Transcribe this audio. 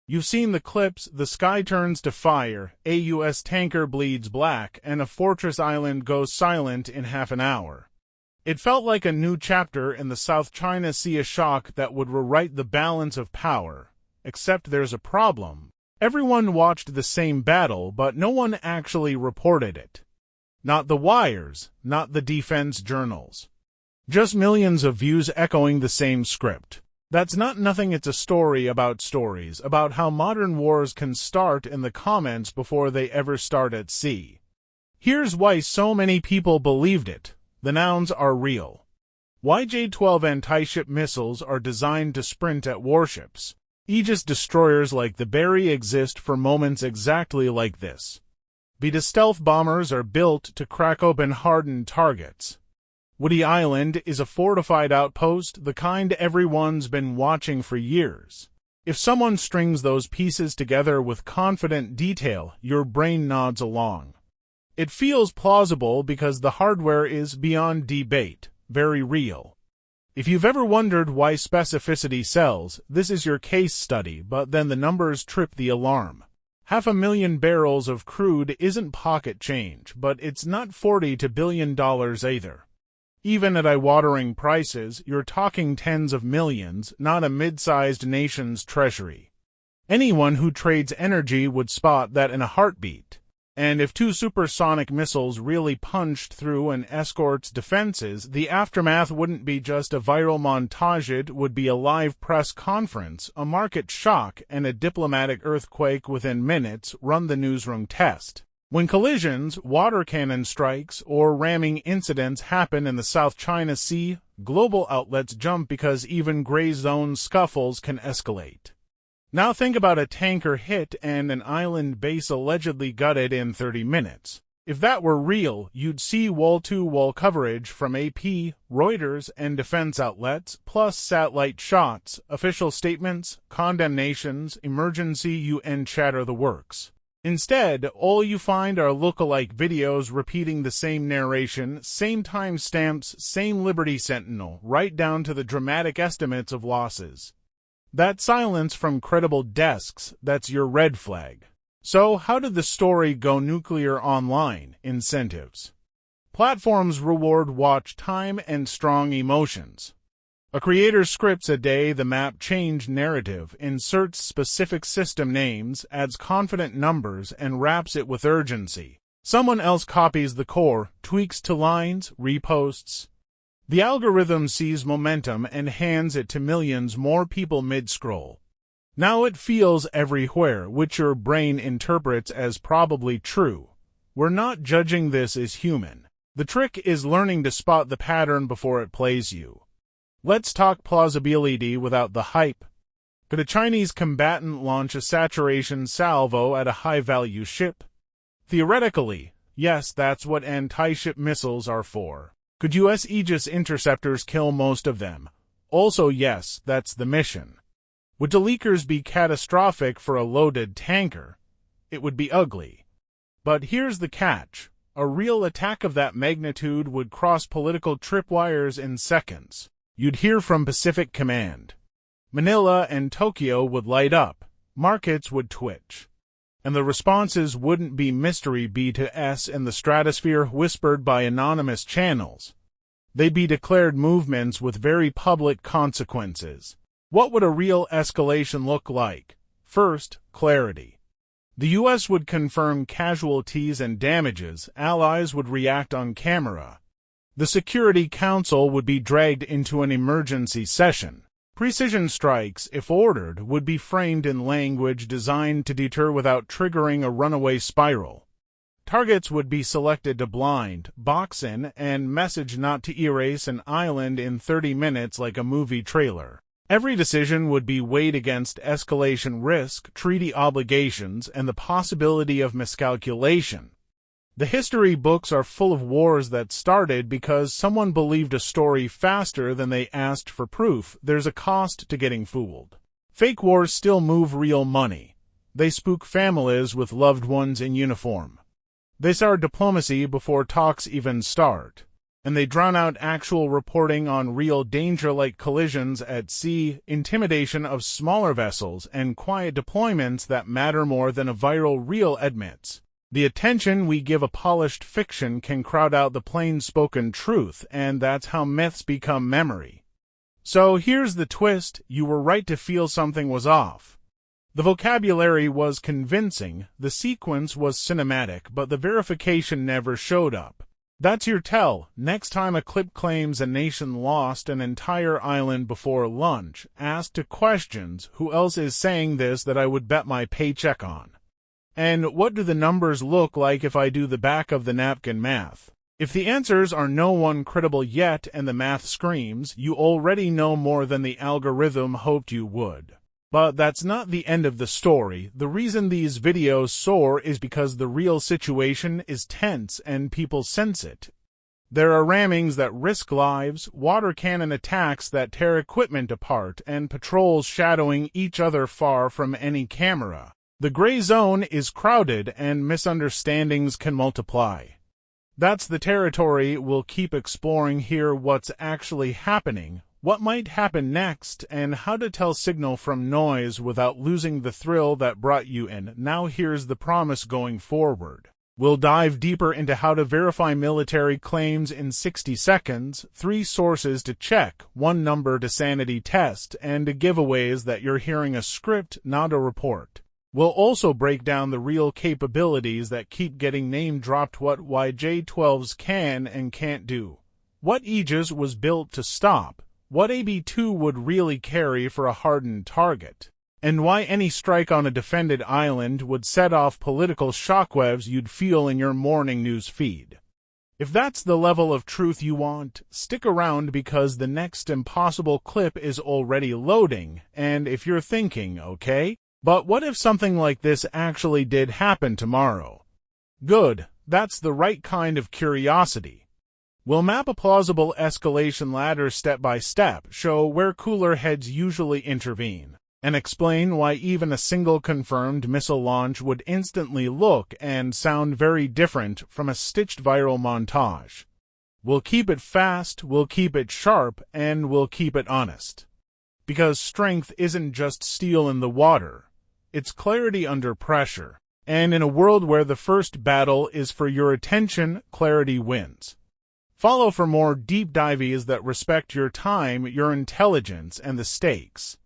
You've seen the clips, the sky turns to fire, a U.S. tanker bleeds black, and a fortress island goes silent in half an hour. It felt like a new chapter in the South China Sea, a shock that would rewrite the balance of power. Except there's a problem. Everyone watched the same battle, but no one actually reported it. Not the wires, not the defense journals. Just millions of views echoing the same script. That's not nothing, it's a story about stories, about how modern wars can start in the comments before they ever start at sea. Here's why so many people believed it. The nouns are real. YJ-12 anti-ship missiles are designed to sprint at warships. Aegis destroyers like the Berry exist for moments exactly like this. Beta stealth bombers are built to crack open hardened targets. Woody Island is a fortified outpost, the kind everyone's been watching for years. If someone strings those pieces together with confident detail, your brain nods along. It feels plausible because the hardware is beyond debate, very real. If you've ever wondered why specificity sells, this is your case study, but then the numbers trip the alarm. 500,000 barrels of crude isn't pocket change, but it's not $40 billion either. Even at eye-watering prices, you're talking tens of millions, not a mid-sized nation's treasury. Anyone who trades energy would spot that in a heartbeat. And if 2 supersonic missiles really punched through an escort's defenses, the aftermath wouldn't be just a viral montage, it would be a live press conference, a market shock, and a diplomatic earthquake within minutes. Run the newsroom test. When collisions, water cannon strikes, or ramming incidents happen in the South China Sea, global outlets jump because even gray zone scuffles can escalate. Now think about a tanker hit and an island base allegedly gutted in 30 minutes. If that were real, you'd see wall-to-wall coverage from AP, Reuters, and defense outlets, plus satellite shots, official statements, condemnations, emergency UN chatter, the works. Instead, all you find are look-alike videos repeating the same narration, same timestamps, same Liberty Sentinel, right down to the dramatic estimates of losses. That silence from credible desks, that's your red flag. So, how did the story go nuclear online? Incentives. Platforms reward watch time and strong emotions. A creator scripts a day the map change narrative, inserts specific system names, adds confident numbers, and wraps it with urgency. Someone else copies the core, tweaks to lines, reposts. The algorithm sees momentum and hands it to millions more people mid-scroll. Now it feels everywhere, which your brain interprets as probably true. We're not judging this as human. The trick is learning to spot the pattern before it plays you. Let's talk plausibility without the hype. Could a Chinese combatant launch a saturation salvo at a high-value ship? Theoretically, yes, that's what anti-ship missiles are for. Could U.S. Aegis interceptors kill most of them? Also yes, that's the mission. Would the leakers be catastrophic for a loaded tanker? It would be ugly. But here's the catch. A real attack of that magnitude would cross political tripwires in seconds. You'd hear from Pacific Command. Manila and Tokyo would light up, markets would twitch. And the responses wouldn't be mystery B2S in the stratosphere whispered by anonymous channels. They'd be declared movements with very public consequences. What would a real escalation look like? First, clarity. The U.S. would confirm casualties and damages, allies would react on camera. The Security Council would be dragged into an emergency session. Precision strikes, if ordered, would be framed in language designed to deter without triggering a runaway spiral. Targets would be selected to blind, box in, and message not to erase an island in 30 minutes like a movie trailer. Every decision would be weighed against escalation risk, treaty obligations, and the possibility of miscalculation. The history books are full of wars that started because someone believed a story faster than they asked for proof. There's a cost to getting fooled. Fake wars still move real money. They spook families with loved ones in uniform. They start diplomacy before talks even start. and they drown out actual reporting on real danger like collisions at sea, intimidation of smaller vessels, and quiet deployments that matter more than a viral reel admits. The attention we give a polished fiction can crowd out the plain-spoken truth, and that's how myths become memory. So here's the twist: you were right to feel something was off. The vocabulary was convincing, the sequence was cinematic, but the verification never showed up. That's your tell. Next time a clip claims a nation lost an entire island before lunch, ask two questions: who else is saying this that I would bet my paycheck on? And what do the numbers look like if I do the back of the napkin math? If the answers are no one credible yet and the math screams, you already know more than the algorithm hoped you would. But that's not the end of the story. The reason these videos soar is because the real situation is tense and people sense it. There are rammings that risk lives, water cannon attacks that tear equipment apart, and patrols shadowing each other far from any camera. The gray zone is crowded and misunderstandings can multiply. That's the territory we'll keep exploring here: what's actually happening, what might happen next, and how to tell signal from noise without losing the thrill that brought you in. Now here's the promise going forward. We'll dive deeper into how to verify military claims in 60 seconds, 3 sources to check, 1 number to sanity test, and giveaways that you're hearing a script, not a report. We'll also break down the real capabilities that keep getting name-dropped: what YJ-12s can and can't do, what Aegis was built to stop, what AB-2 would really carry for a hardened target, and why any strike on a defended island would set off political shockwaves you'd feel in your morning news feed. If that's the level of truth you want, stick around because the next impossible clip is already loading. And if you're thinking, okay, but what if something like this actually did happen tomorrow? Good, that's the right kind of curiosity. We'll map a plausible escalation ladder step by step, show where cooler heads usually intervene, and explain why even a single confirmed missile launch would instantly look and sound very different from a stitched viral montage. We'll keep it fast, we'll keep it sharp, and we'll keep it honest. Because strength isn't just steel in the water. It's clarity under pressure. And in a world where the first battle is for your attention, clarity wins. Follow for more deep dives that respect your time, your intelligence, and the stakes.